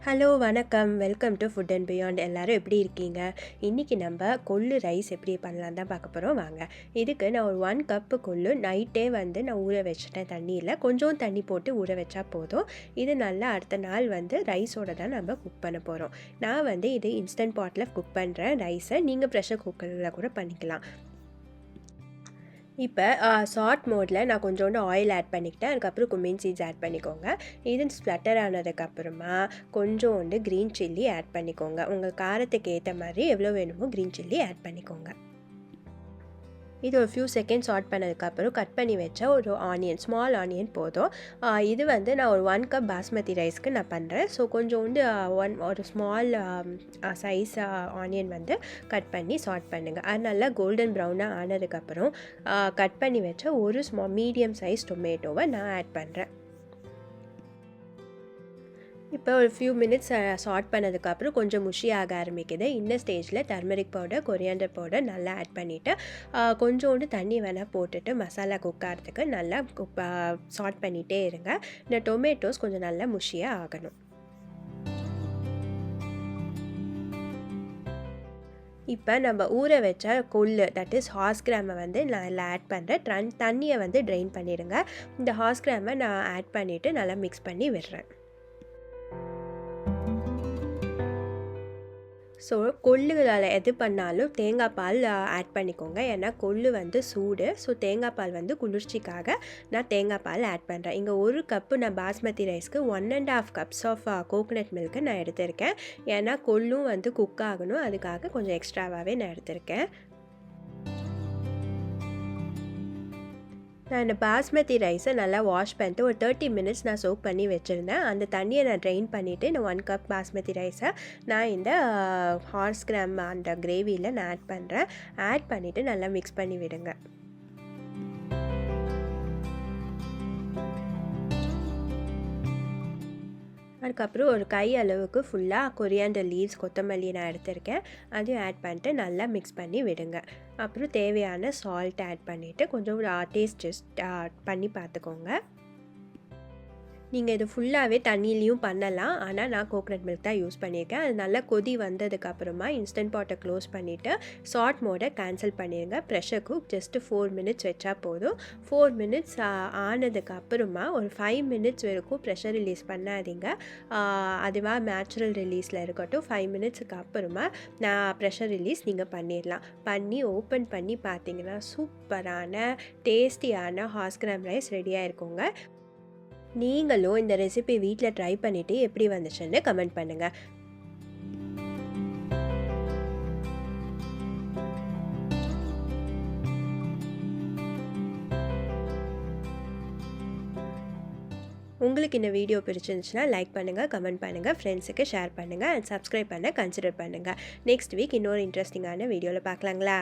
Hello வணக்கம். Welcome to food and beyond. எல்லோரும் எப்படி இருக்கீங்க? இன்றைக்கி நம்ம கொள்ளு ரைஸ் எப்படி பண்ணலாம் தான் பார்க்க போகிறோம். வாங்க. இதுக்கு நான் ஒரு 1 கப்பு கொள்ளு நைட்டே நான் ஊற வச்சுட்டேன். தண்ணியில் கொஞ்சம் தண்ணி போட்டு ஊற வச்சா போதும். இது நல்லா அடுத்த நாள் ரைஸோடு தான் நம்ம குக் பண்ண போகிறோம். நான் இது இன்ஸ்டன்ட் பாட்டில் குக் பண்ணுறேன் ரைஸை. நீங்கள் ப்ரெஷர் குக்கரில் கூட பண்ணிக்கலாம். இப்போ சாட் மோடில் நான் கொஞ்சோண்டு ஆயில் ஆட் பண்ணிக்கிட்டேன். அதுக்கப்புறம் குமின் சீட்ஸ் ஆட் பண்ணிக்கோங்க. இது ஸ்ப்ளட்டர் ஆனதுக்கப்புறமா கொஞ்சோண்டு க்ரீன் சில்லி ஆட் பண்ணிக்கோங்க. உங்கள் காரத்துக்கு ஏற்ற மாதிரி எவ்வளோ வேணுமோ க்ரீன் சில்லி ஆட் பண்ணிக்கோங்க. இது ஒரு ஃபியூ செகண்ட்ஸ் சாட் பண்ணதுக்கப்புறம் கட் பண்ணி வச்ச ஒரு ஆனியன், ஸ்மால் ஆனியன் போதும். இது நான் ஒரு 1 கப் பாஸ்மதி ரைஸ்க்கு நான் பண்ணுறேன். ஸோ கொஞ்சோண்டு ஒரு ஸ்மால் சைஸ் ஆனியன் கட் பண்ணி சாட் பண்ணுங்கள். அது நல்லா கோல்டன் ப்ரௌனாக ஆனதுக்கப்புறம் கட் பண்ணி வச்ச ஒரு மீடியம் சைஸ் டொமேட்டோவை நான் ஆட் பண்ணுறேன். இப்போ ஒரு ஃபியூ மினிட்ஸ் சாட் பண்ணதுக்கப்புறம் கொஞ்சம் முஷி ஆக ஆரம்பிக்குது. இந்த ஸ்டேஜில் டர்மரிக் பவுடர், கொரியாண்டர் பவுடர் நல்லா ஆட் பண்ணிவிட்டு கொஞ்சோண்டு தண்ணி வேணால் போட்டுட்டு மசாலா குக் ஆகிறதுக்கு நல்லா சாட் பண்ணிகிட்டே இருங்க. இந்த டொமேட்டோஸ் கொஞ்சம் நல்லா முஷியாக ஆகணும். இப்போ நம்ம ஊற வச்ச கொள்ளு, தட் இஸ் ஹார்ஸ் கிராமை நான் இதில் ஆட் பண்ணுறேன். தண்ணியை ட்ரெயின் பண்ணிவிடுங்க. இந்த ஹார்ஸ் கிராமை நான் ஆட் பண்ணிவிட்டு நல்லா மிக்ஸ் பண்ணி விடுறேன். ஸோ கொள்ளுகளில் எது பண்ணாலும் தேங்காய் பால் ஆட் பண்ணிக்கோங்க. ஏன்னா கொள்ளு சூடு. ஸோ தேங்காய் பால் குளிர்ச்சிக்காக நான் தேங்காய் பால் ஆட் பண்ணுறேன். இங்கே 1 கப்பு நான் பாஸ்மதி ரைஸ்க்கு 1.5 கப்ஸ் ஆஃப் கோகோனட் மில்க்கு நான் எடுத்திருக்கேன். ஏன்னா கொள்ளும் குக் ஆகணும், அதுக்காக கொஞ்சம் எக்ஸ்ட்ராவாகவே நான் எடுத்திருக்கேன். நான் இந்த பாஸ்மதி ரைஸை நல்லா வாஷ் பண்ணிட்டு ஒரு 30 மினிட்ஸ் நான் சோக் பண்ணி வச்சுருந்தேன். அந்த தண்ணியை நான் ட்ரெயின் பண்ணிவிட்டு இந்த 1 கப் பாஸ்மதி ரைஸை நான் இந்த ஹார்ஸ் கிராம் அந்த கிரேவியில் நான் ஆட் பண்ணுறேன். ஆட் பண்ணிவிட்டு நல்லா மிக்ஸ் பண்ணி விடுங்க. அதுக்கப்புறம் ஒரு கை அளவுக்கு ஃபுல்லாக கொரியாண்டர் லீவ்ஸ், கொத்தமல்லி நான் எடுத்திருக்கேன். அதையும் ஆட் பண்ணிட்டு நல்லா மிக்ஸ் பண்ணி விடுங்க. அப்புறம் தேவையான சால்ட் ஆட் பண்ணிவிட்டு கொஞ்சம் டேஸ்ட் பண்ணி பார்த்துக்கோங்க. நீங்கள் இது ஃபுல்லாகவே தண்ணியிலையும் பண்ணலாம். ஆனால் நான் கோகனட் மில்க் தான் யூஸ் பண்ணியிருக்கேன். அது நல்லா கொதி வந்ததுக்கப்புறமா இன்ஸ்டன்ட் பாட்டை க்ளோஸ் பண்ணிவிட்டு சாட் மோடை கேன்சல் பண்ணிடுங்க. ப்ரெஷர் குக் ஜஸ்ட்டு 4 மினிட்ஸ் வச்சா போதும். 4 மினிட்ஸ் ஆனதுக்கப்புறமா ஒரு 5 மினிட்ஸ் வரைக்கும் ப்ரெஷர் ரிலீஸ் பண்ணாதீங்க. அதுவாக நேச்சுரல் ரிலீஸில் இருக்கட்டும். 5 மினிட்ஸுக்கு அப்புறமா நான் ப்ரெஷர் ரிலீஸ் நீங்கள் பண்ணிடலாம். பண்ணி ஓப்பன் பண்ணி பார்த்தீங்கன்னா சூப்பரான டேஸ்டியான ஹார்ஸ் கிராம் ரைஸ் ரெடியாக இருக்குங்க. நீங்களும் இந்த ரெசிபி வீட்டில் ட்ரை பண்ணிவிட்டு எப்படி வந்துச்சுன்னு கமெண்ட் பண்ணுங்கள். உங்களுக்கு இந்த வீடியோ பிடிச்சிருந்துச்சுன்னா லைக் பண்ணுங்கள், கமெண்ட் பண்ணுங்கள், ஃப்ரெண்ட்ஸுக்கு ஷேர் பண்ணுங்கள் அண்ட் சப்ஸ்கிரைப் பண்ண கன்சிடர் பண்ணுங்கள். நெக்ஸ்ட் வீக் இன்னொரு இன்ட்ரெஸ்டிங்கான வீடியோவில் பார்க்கலாங்களா?